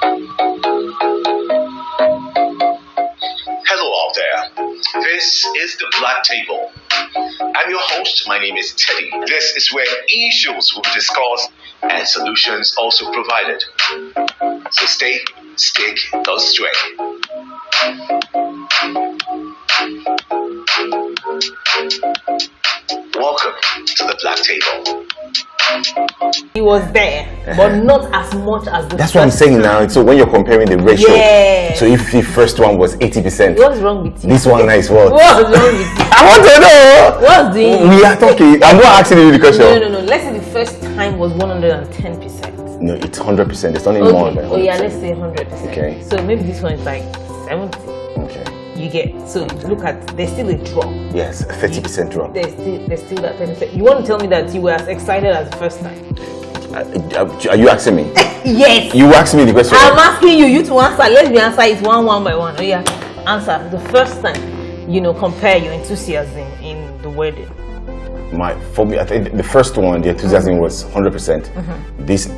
Hello out there. This is the Black Table. I'm your host. My name is Teddy. This is where issues will be discussed and solutions also provided. So stay, stick, don't stray. Welcome to the Black Table. He was there, but not as much as the That's what I'm saying now. So when you're comparing the ratio, yeah. So if the first one was 80%, What's wrong with you? this one is what? What's wrong with you? I want to know. What's doing? We are talking. I'm not asking you the question. No. Let's say the first time was 110%. No, it's 100%. It's only Okay. more than 100%. Oh yeah, let's say 100%. Okay. So maybe this one is like 70. Okay. You get, so look at, there's still a drop. Yes, a 30% drop. There's still that 10%. You want to tell me that you were as excited as the first time? Are you asking me? Yes. You asking me the question? I'm asking you to answer. Let me answer it one by one. Oh yeah, answer. The first time, compare your enthusiasm in the wedding. For me, I think the first one, the enthusiasm was 100%. This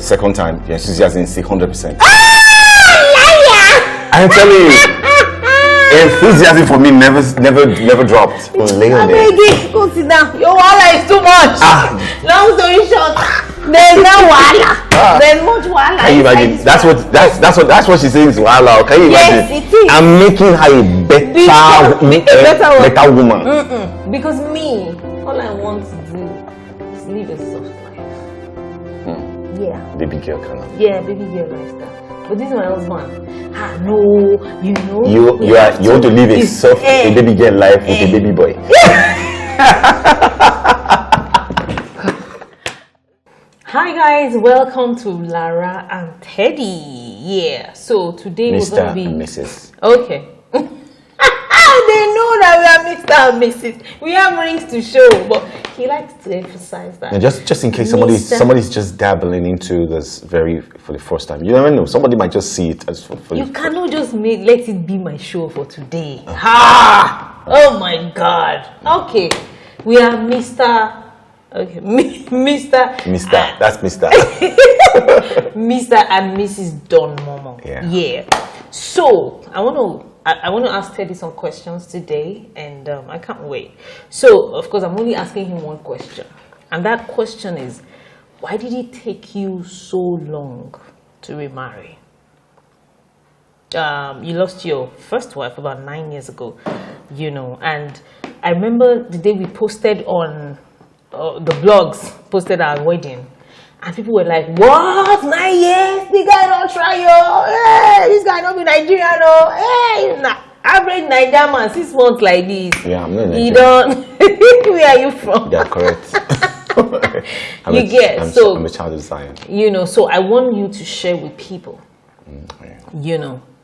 second time, the enthusiasm is 100%. I'm telling you. Enthusiasm for me never dropped. I'm begging, go sit down. Your wahala is too much. Long story short, there's no wahala. There's much wahala. Can you imagine? That's what she's saying is wahala. Can you imagine? Yes, it is. I'm making her a better woman. Because me, all I want to do is live a soft life. Yeah. Baby girl kind of. Yeah, baby girl lifestyle. But this is my husband. No, You want to live a soft a baby girl life with a baby boy. Hi guys, welcome to Lara and Teddy. Yeah, so today we're going to be and Mrs. Okay. They know that we are Mr. and Mrs. We have rings to show, but he likes to emphasize that. And just in case somebody's just dabbling into this for the first time, you never know. Somebody might just see it as for you cannot just let it be my show for today. Oh my God. Okay, we are Mr. Okay, Mr. That's Mr. Mr. and Mrs. Don Momo. Yeah. So I want to ask Teddy some questions today, and I can't wait. So, of course, I'm only asking him one question. And that question is, why did it take you so long to remarry? You lost your first wife about 9 years ago, and I remember the day we posted on the blogs, posted our wedding. And people were like, what? 9 years? The guy don't try you. Hey, this guy don't be Nigerian. Hey, he's not average Nigerian man, 6 months like this. Yeah, I'm not Nigerian. You don't. Where are you from? Yeah, correct. I'm a child of Zion. So I want you to share with people,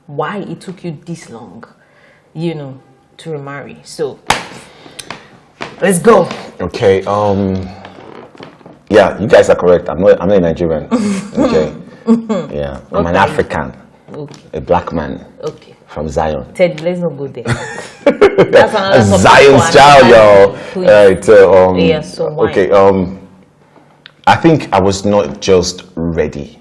why it took you this long, to remarry. So let's go. Okay. Yeah, you guys are correct. I'm not a Nigerian. Okay. Yeah, I'm an African. Okay. A black man. Okay. From Zion. Ted, let's not go there. That's another Zion's child, y'all. So why? Okay. I think I was not just ready.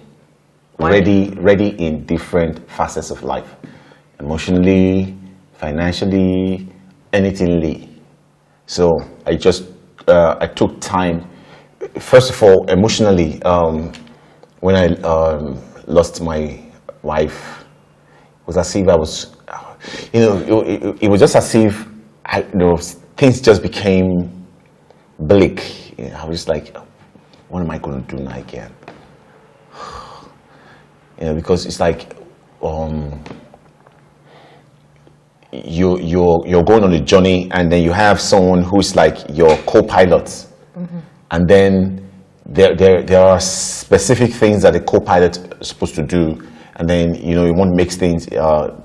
Why? Ready in different facets of life, emotionally, financially, anythingly. So I took time. First of all, emotionally, when I lost my wife, it was as if I was, it was just as if things just became bleak. I was just like, what am I going to do now again? Because it's like you're going on a journey, and then you have someone who's like your co-pilot. And then there are specific things that the co-pilot is supposed to do, and then you want to make things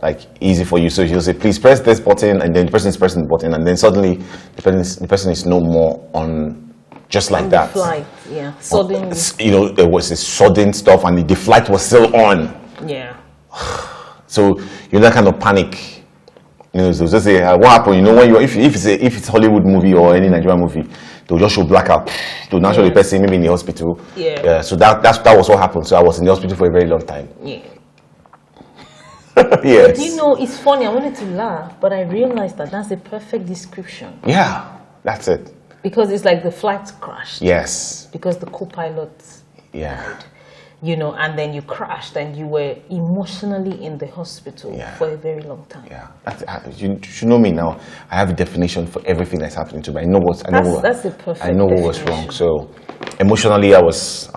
like easy for you. So he'll say, "Please press this button," and then the person is pressing the button, and then suddenly the person is no more on just like that. Flight, yeah, sudden. There was this sudden stuff, and the flight was still on. Yeah. So that kind of panic. So just say, what happened? When if it's Hollywood movie or any Nigerian movie, they'll just show blackout. They'll not show the person maybe in the hospital. Yeah. So that was what happened. So I was in the hospital for a very long time. Yeah. Yes. But you know, it's funny. I wanted to laugh, but I realized that that's a perfect description. Yeah, that's it. Because it's like the flight crashed. Yes. Because the co-pilot Yeah. died. You know, and then you crashed and you were emotionally in the hospital for a very long time. Yeah. You should know me now. I have a definition for everything that's happening to me. That's the perfect I know what was wrong. So emotionally, I was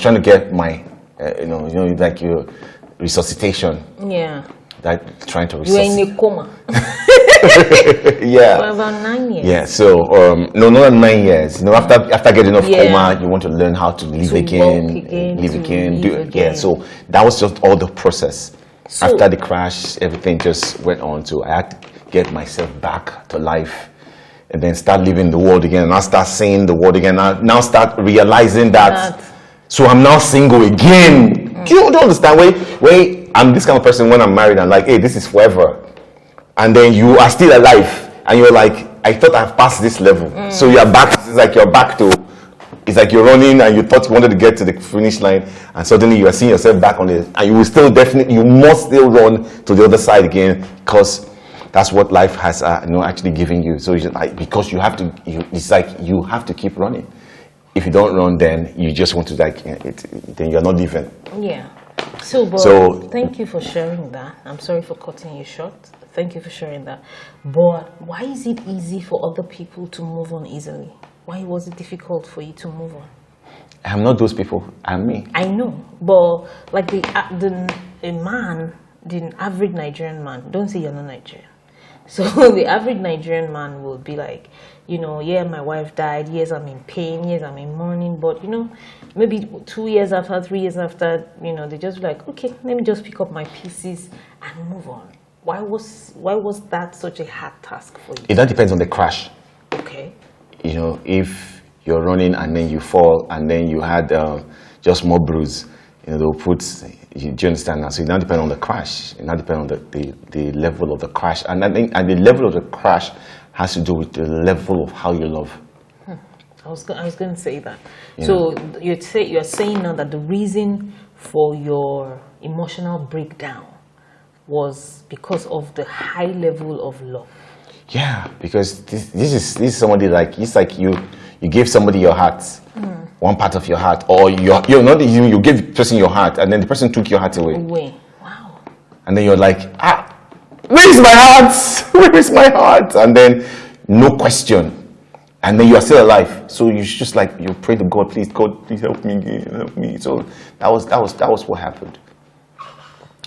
trying to get my, like your resuscitation. Yeah. Like trying to You were in a coma. Yeah. For about 9 years. Yeah. So no, not 9 years. You know, after getting off coma, you want to learn how to live again, live again. Yeah. So that was just all the process. So, after the crash, everything just went on. So I had to get myself back to life, and then start living the world again. And I start seeing the world again. I now start realizing that. So I'm now single again. Do you understand? Wait. I'm this kind of person. When I'm married, I'm like, hey, this is forever. And then you are still alive, and you're like, I thought I've passed this level. So you're back. It's like you're back to. It's like you're running, and you thought you wanted to get to the finish line, and suddenly you are seeing yourself back on it, and you will still you must still run to the other side again, because that's what life has, actually giving you. So it's like, because you have to. It's like you have to keep running. If you don't run, then you just want to then you're not living. Yeah. So thank you for sharing that. I'm sorry for cutting you short. Thank you for sharing that. But why is it easy for other people to move on easily? Why was it difficult for you to move on? I'm not those people. I'm me. I know, but like the average Nigerian man, don't say you're not Nigerian. So the average Nigerian man will be like, my wife died, yes, I'm in pain, yes, I'm in mourning, but maybe 2 years after, 3 years after, they just be like, okay, let me just pick up my pieces and move on. Why was that such a hard task for you? That depends on the crash. Okay. If you're running and then you fall and then you had just more bruise, they'll put. Do you understand now? So it now depends on the crash. It now depends on the level of the crash, and the level of the crash has to do with the level of how you love. I was going to say that. Yeah. So you're saying now that the reason for your emotional breakdown was because of the high level of love. Yeah, because this is somebody like, it's like you gave somebody your heart, one part of your heart, or you gave the person your heart, and then the person took your heart away. Wow. And then you're like, where is my heart? Where is my heart? And then no question, and then you are still alive. So you just like, you pray to God, please, God, please help me. So that was what happened.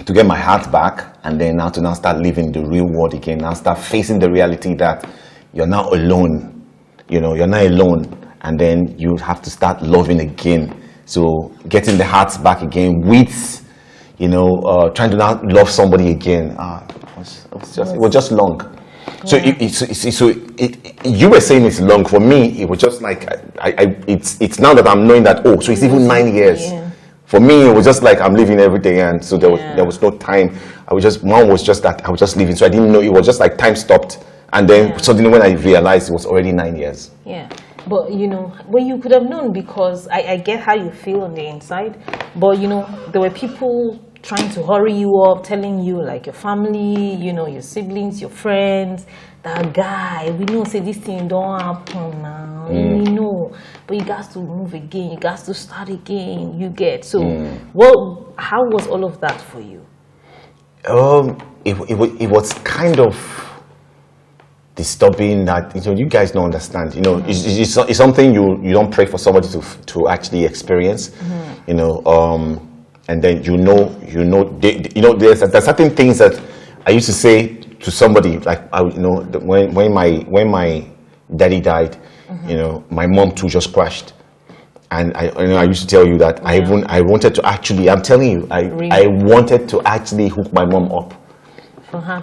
To get my heart back, and then now to start living the real world again, now start facing the reality that you're now alone. You're not alone, and then you have to start loving again. So getting the heart back again with, trying to now love somebody again. It was just long. Yeah. So you were saying it's long. For me, it was just like it's now that I'm knowing that. So it's even 9 years. Yeah. For me, it was just like I'm living every day, and so there was no time. Mom was just that I was just living, so I didn't know. It was just like time stopped, and then suddenly when I realized it was already 9 years. Yeah, but well, you could have known, because I get how you feel on the inside, but there were people trying to hurry you up, telling you, like, your family, your siblings, your friends, that guy, we know, say this thing don't happen now, we know, but you got to move again, you got to start again, you get. So how was all of that for you? It was kind of disturbing that, you guys don't understand, it's something you don't pray for somebody to actually experience, and then there's certain things that I used to say to somebody, like, when my daddy died, my mom too just crashed, and I used to tell you that I wanted to actually, I'm telling you, I wanted to actually hook my mom up,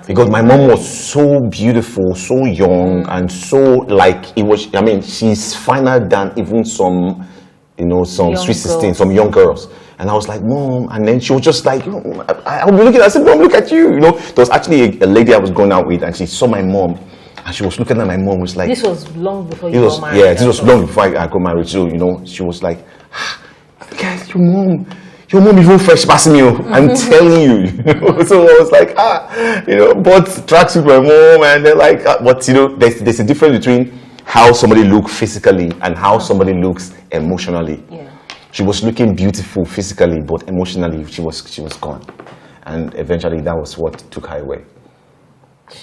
because my mom was so beautiful, so young, and so like, it was. I mean, she's finer than even some sweet 16, some young girls. And I was like, Mom, and then she was just like, I was looking, I said, Mom, look at you, There was actually a lady I was going out with, and she saw my mom, and she was looking at my mom, was like, this was long before you got married. Yeah, this was long before I got married, so, she was like, look at your mom, your mom even fresh past me. I'm telling you. So I was like, but tracksuit my mom, and they're like, but there's a difference between how somebody looks physically and how somebody looks emotionally. Yeah. She was looking beautiful physically, but emotionally she was gone, and eventually that was what took her away.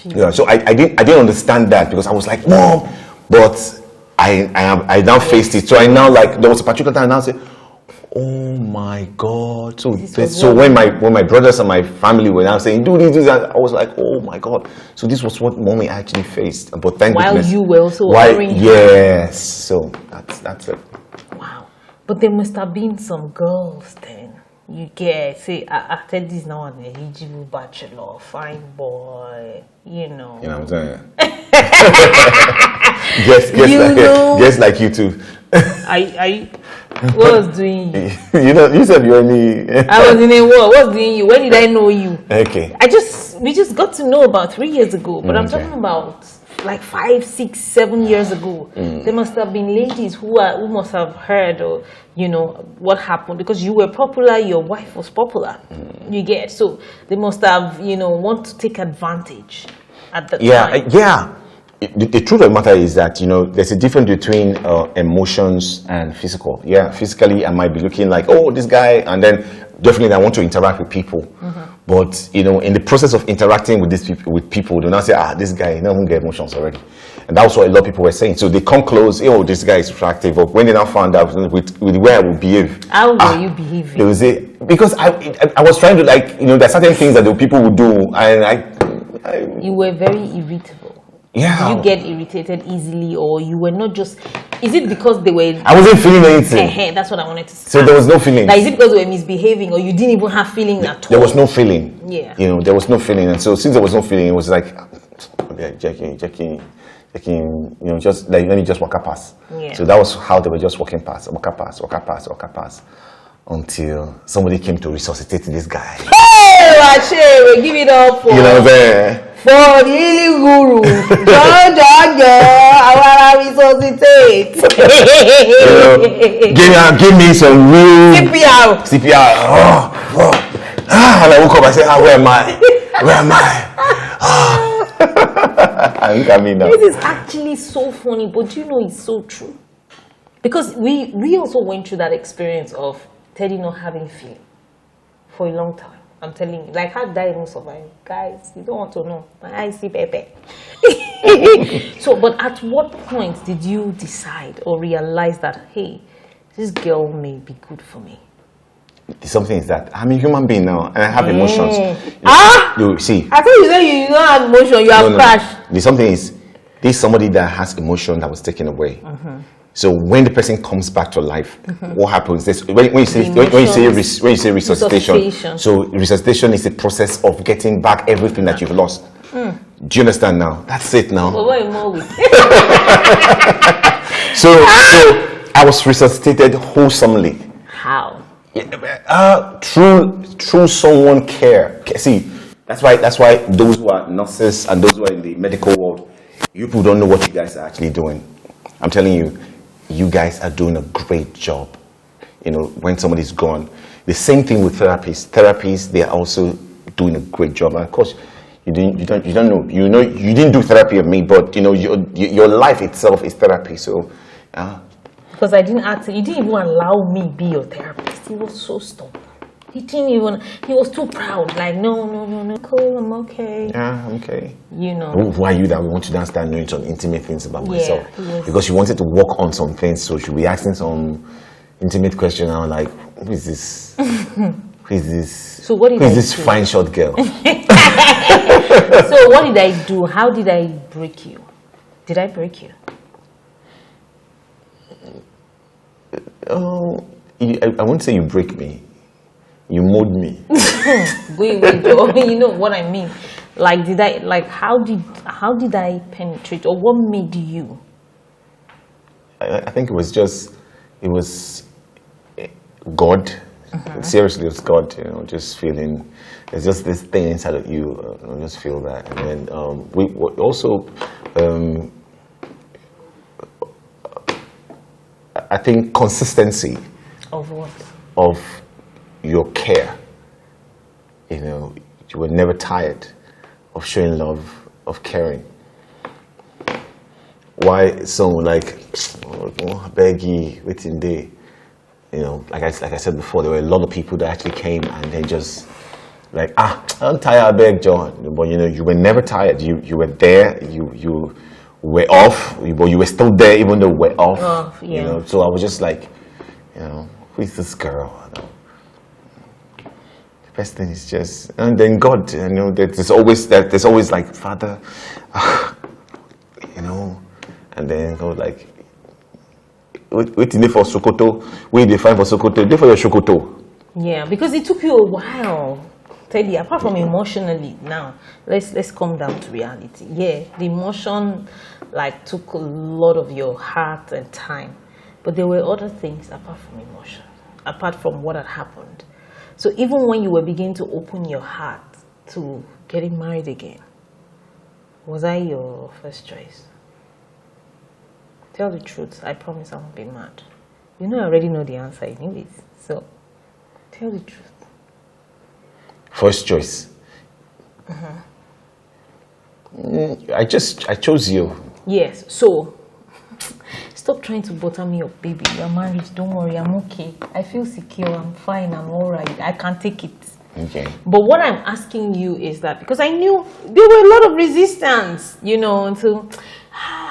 Yeah. So I didn't understand that, because I was like, Mom, but I now faced it. So I now, like, there was a particular time I now said, oh my God. So when my brothers and my family were now saying, do this, I was like, oh my God. So this was what mommy actually faced. But thank goodness. While you were also worrying. Yes. So that's it. Wow. But there must have been some girls then. You get, say, after this now an eligible bachelor, fine boy, You know what I'm saying? Guess like you too. What was doing you? You said you only. I was in a war. What was doing you? When did I know you? Okay. We just got to know about 3 years ago, but I'm talking about like 5, 6, 7 years ago. There must have been ladies who must have heard, or what happened, because you were popular, your wife was popular. You get, so they must have want to take advantage at the time. Yeah. The truth of the matter is that there's a difference between emotions and physical. Yeah, physically I might be looking like, oh, this guy, and then definitely I want to interact with people. But in the process of interacting with people, do not say, this guy, won't get emotions already. And that was what a lot of people were saying. So they come close, oh, this guy is attractive. But when they now found out with the way I would behave, how were you behaving? They would say, because I was trying to, like, there are certain things that the people would do, and you were very irritable. Yeah. Did you get irritated easily, or you were not just? Is it because they were? I wasn't feeling anything. That's what I wanted to say. So there was no feeling. Like, is it because they were misbehaving, or you didn't even have feeling at all? There was no feeling. Yeah. There was no feeling, and so since there was no feeling, it was like, okay, checking, just like, let me just walk past. Yeah. So that was how they were just walk past, until somebody came to resuscitate this guy. Hey, Rache, we give it up for. For Lily Guru, I wanna resuscitate. Give me some real CPR. And I woke up, I said, where am I? I'm coming now. This is actually so funny, but do you know it's so true? Because we also went through that experience of Teddy not having feeling for a long time. I'm telling you, like, how did I even survive? Guys, you don't want to know. My eyes see pepe. So, but at what point did you decide or realize that, hey, this girl may be good for me? Something is that I'm a human being now, and I have emotions. You see. I thought you said you don't have emotion, you have crash. The something is, there's somebody that has emotion that was taken away. So when the person comes back to life, what happens is when you say resuscitation. So resuscitation is the process of getting back everything that you've lost. Do you understand now? That's it now. But what more with? So I was resuscitated wholesomely. How? Through someone care. See, that's why those who are nurses and those who are in the medical world, you people don't know what you guys are actually doing. I'm telling you. You guys are doing a great job. When somebody's gone, the same thing with therapists. Therapists, they are also doing a great job. And of course, you don't know. You didn't do therapy of me, but your life itself is therapy. So, because I didn't ask, you didn't even allow me be your therapist. He was so stubborn. He was too proud. Like, no, cool, I'm okay. Yeah, I'm okay. Who are you that we want to now start knowing some intimate things about myself? Yes. Because you wanted to work on some things, so she'll be asking some intimate question. I'm like, who is this? Who is this? So what did who is this fine short girl? So what did I do? How did I break you? Did I break you? I won't say you break me. You mold me. Wait, you know what I mean? Like, how did I penetrate, or what made you? I think it was God. Seriously, it's God. Just feeling. There's just this thing inside of you. I just feel that, and then we also. I think consistency. Of what? Of your care. You were never tired of showing love, of caring. Why someone like, I beg you, waiting day. Like I said before, there were a lot of people that actually came and they just like, I'm tired, I beg, John. But you were never tired. You were there. You were off, but you were still there even though we were off. Yeah. So I was just like, who is this girl? The best thing is just, and then God, there's always like, Father, and then God like, waiting for Sokoto, wait they find for Sokoto, they for your Sokoto. Yeah, because it took you a while. Teddy, apart from emotionally, now let's come down to reality. Yeah, the emotion like took a lot of your heart and time, but there were other things apart from emotion, apart from what had happened. So even when you were beginning to open your heart to getting married again, was I your first choice? Tell the truth. I promise I won't be mad. I already know the answer anyways. So tell the truth. First choice. I chose you. Yes. So stop trying to butter me up, baby. You're married. Don't worry. I'm okay. I feel secure. I'm fine. I'm all right. I can take it. Okay. But what I'm asking you is that because I knew there were a lot of resistance, until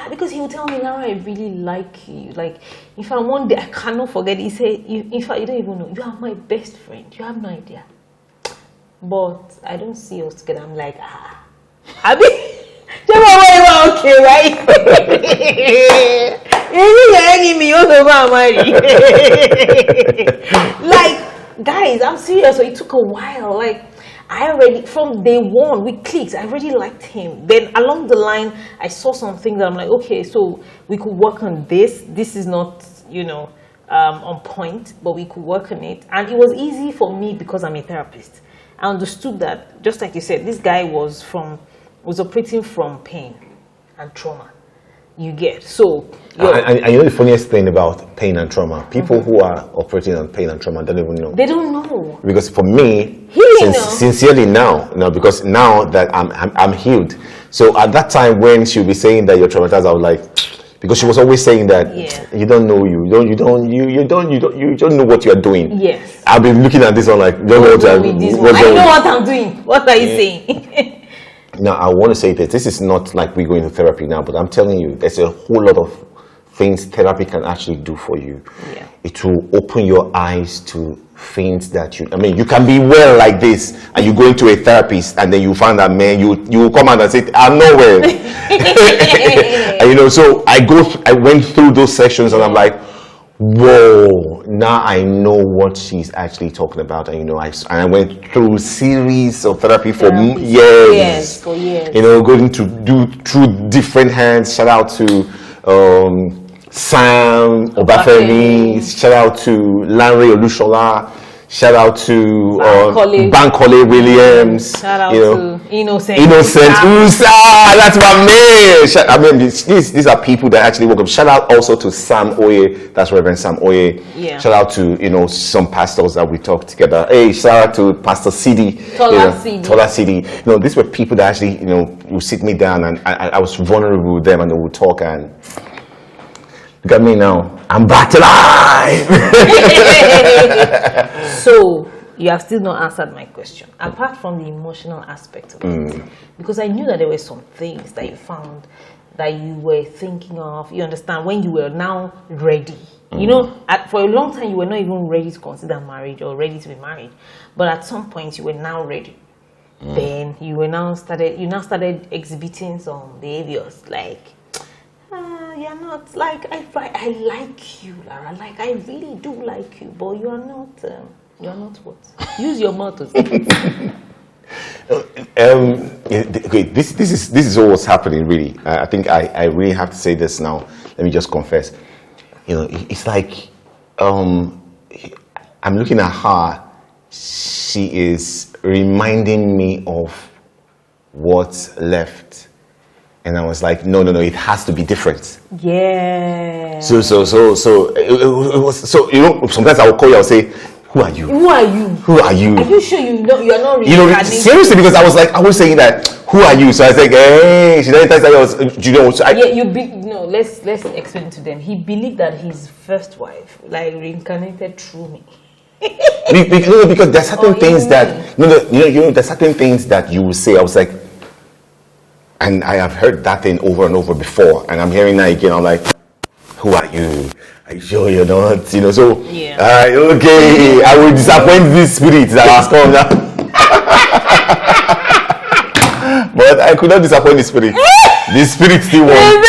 because he would tell me, Laura, I really like you. Like, if I one day, I cannot forget. He said, in fact, you don't even know. You are my best friend. You have no idea. But I don't see us together. I'm like, I mean, okay, right? You're your enemy. You're like, guys, I'm serious. So it took a while. Like, I already, from day one, we clicked. I already liked him. Then along the line, I saw some things that I'm like, okay, so we could work on this. This is not, on point, but we could work on it. And it was easy for me because I'm a therapist. I understood that, just like you said, this guy was operating from pain and trauma. You get so. And the funniest thing about pain and trauma, people who are operating on pain and trauma don't even know. They don't know. Because for me, sincerely now, because now that I'm healed. So at that time when she would be saying that you're traumatized, I was like, because she was always saying that you don't know you don't know what you're doing. Yes. I've been looking at this one like, don't know what I know what I'm doing. What are you saying? Now, I want to say that this is not like we go into therapy now, but I'm telling you, there's a whole lot of things therapy can actually do for you. Yeah. It will open your eyes to things that you can be well like this, and you go into a therapist, and then you find that, man, you come out and say, I'm not well. And, so I went through those sections, and I'm like, whoa, now I know what she's actually talking about. And I went through series of therapy for years. Yes, for years. Going to do through different hands. Shout out to Sam Obafemi. Shout out to Lanre Olushola. Shout out to Bankole Williams. Shout out to Innocent. That's my man. These are people that actually work up. Shout out also to Sam Oye. That's Reverend Sam Oye. Yeah. Shout out to some pastors that we talked together. Hey, shout out to Pastor Sidi. Tola Sidi. These were people that actually would sit me down, and I was vulnerable with them, and they would talk, and look at me now. I'm back to life. So you have still not answered my question. Apart from the emotional aspect of it, because I knew that there were some things that you found that you were thinking of. You understand, when you were now ready. For a long time you were not even ready to consider marriage or ready to be married, but at some point you were now ready. Then you now started exhibiting some behaviors like, you're not like, I like you, Lara. Like, I really do like you, but you are not what? Use your mouth to say it. Okay, this is all what's happening, really. I think I really have to say this now. Let me just confess. It's like I'm looking at her. She is reminding me of what's left. And I was like, no, it has to be different. Yeah. So it was, sometimes I will call you, I'll say, Who are you? Who are you? Who are you? Are you sure you are not You know, reincarnated? seriously, because I was saying that, who are you? So I was like, hey, she didn't say I was, you know. So let's explain to them. He believed that his first wife, like, reincarnated through me. because there's certain things that, there's certain things that you will say. I was like, and I have heard that thing over and over before, and I'm hearing that again. I'm like, who are you? Are you sure you're not? So, yeah. Okay, I will disappoint this spirit that has come now. But I could not disappoint the spirit. The spirit still won.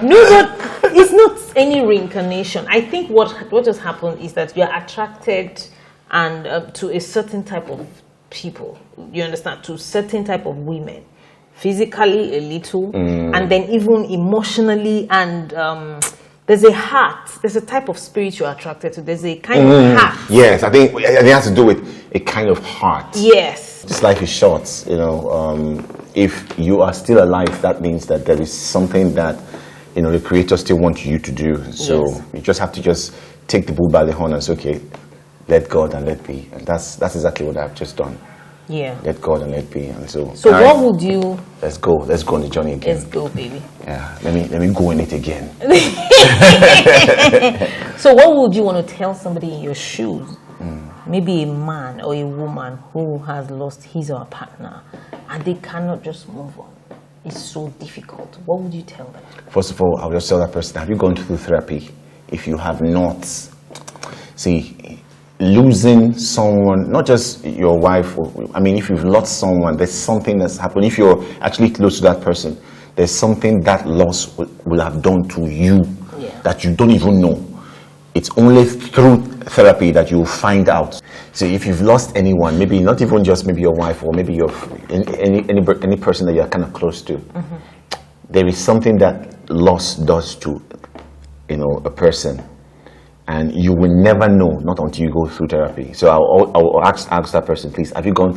No, but it's not any reincarnation. I think what has happened is that you are attracted and to a certain type of people. You understand? To certain type of women. Physically a little, and then even emotionally, and there's a heart. There's a type of spirit you're attracted to. There's a kind of heart. Yes, I think it has to do with a kind of heart. Yes. This life is short, if you are still alive, that means that there is something that, the Creator still wants you to do. So you just have to just take the bull by the horn and say, okay, let God and let be. And that's exactly what I've just done. Yeah. Let God and let be. And so what would you? Let's go on the journey again. Let's go, baby. Yeah. Let me go in it again. So what would you want to tell somebody in your shoes? Maybe a man or a woman who has lost his or her partner and they cannot just move on. It's so difficult. What would you tell them? First of all, I'll just tell that person, have you gone through therapy? If you have not, losing someone, not just your wife, if you've lost someone, there's something that's happened. If you're actually close to that person, there's something that loss will have done to you that you don't even know. It's only through therapy that you'll find out. So if you've lost anyone, maybe not even just maybe your wife or maybe any person that you're kind of close to, there is something that loss does to a person. And you will never know, not until you go through therapy. So I'll ask that person, please, have you gone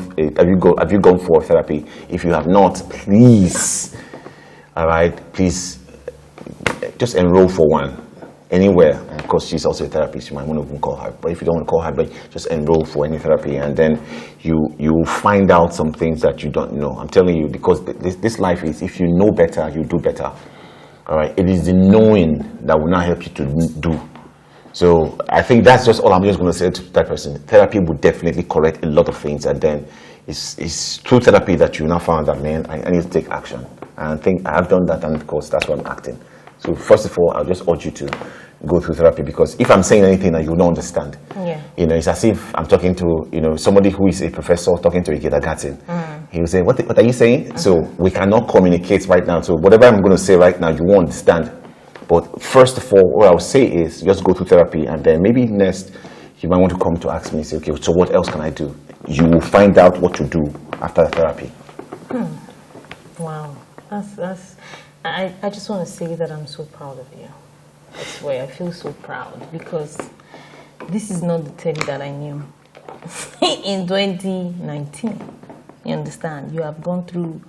for therapy? If you have not, please, all right, please, just enroll for one, anywhere. And of course, she's also a therapist. You might want to even call her, but if you don't want to call her, but just enroll for any therapy, and then you will find out some things that you don't know. I'm telling you, because this life is, if you know better, you do better. All right, it is the knowing that will not help you to do. So I think that's just all I'm just going to say to that person. Therapy would definitely correct a lot of things, and then it's through therapy that you now found that, man, I need to take action. And I think I have done that, and of course that's why I'm acting. So first of all, I'll just urge you to go through therapy, because if I'm saying anything that you don't understand, it's as if I'm talking to somebody who is a professor talking to a kindergarten. He will say, what are you saying? So we cannot communicate right now. So whatever I'm going to say right now, you won't understand. But first of all, what I would say is just go through therapy, and then maybe next you might want to come to ask me, say, okay, so what else can I do? You will find out what to do after the therapy. Wow, I just want to say that I'm so proud of you. I swear, I feel so proud, because this is not the Teddy that I knew in 2019. You understand? You have gone through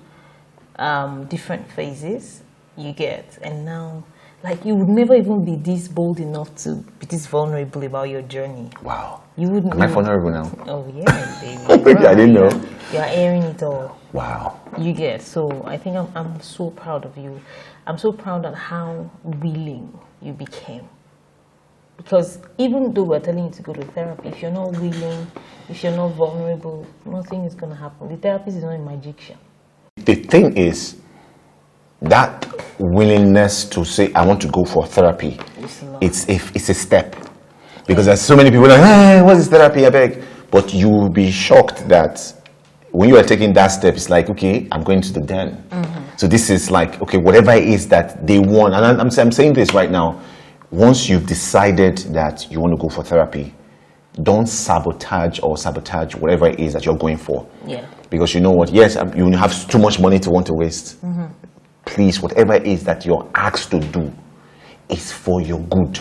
different phases, and now, like, you would never even be this bold enough to be this vulnerable about your journey. Wow. You wouldn't. Am I vulnerable now? Oh yeah, baby. I didn't know. You're airing it all. Wow. So I think I'm so proud of you. I'm so proud of how willing you became. Because even though we're telling you to go to therapy, if you're not willing, if you're not vulnerable, nothing is going to happen. The therapist is not a magician. The thing is, that willingness to say, I want to go for therapy, it's a step. Because there's so many people like, hey, what is therapy, I beg? But you will be shocked that when you are taking that step, it's like, okay, I'm going to the den. So this is like, okay, whatever it is that they want. And I'm saying this right now. Once you've decided that you want to go for therapy, don't sabotage whatever it is that you're going for. Yeah. Because you know what? Yes, you have too much money to want to waste. Please, whatever it is that you're asked to do is for your good.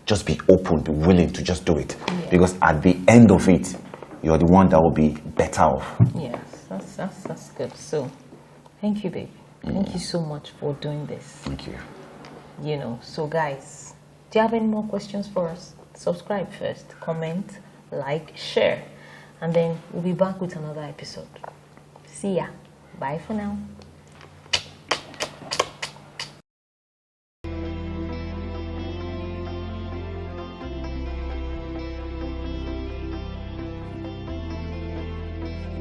Just be open, be willing to just do it. Yeah. Because at the end of it, you're the one that will be better off. Yes, that's good. So, thank you, baby. Thank you so much for doing this. Thank you. So guys, do you have any more questions for us? subscribe first, comment, like, share, and then we'll be back with another episode. See ya. Bye for now.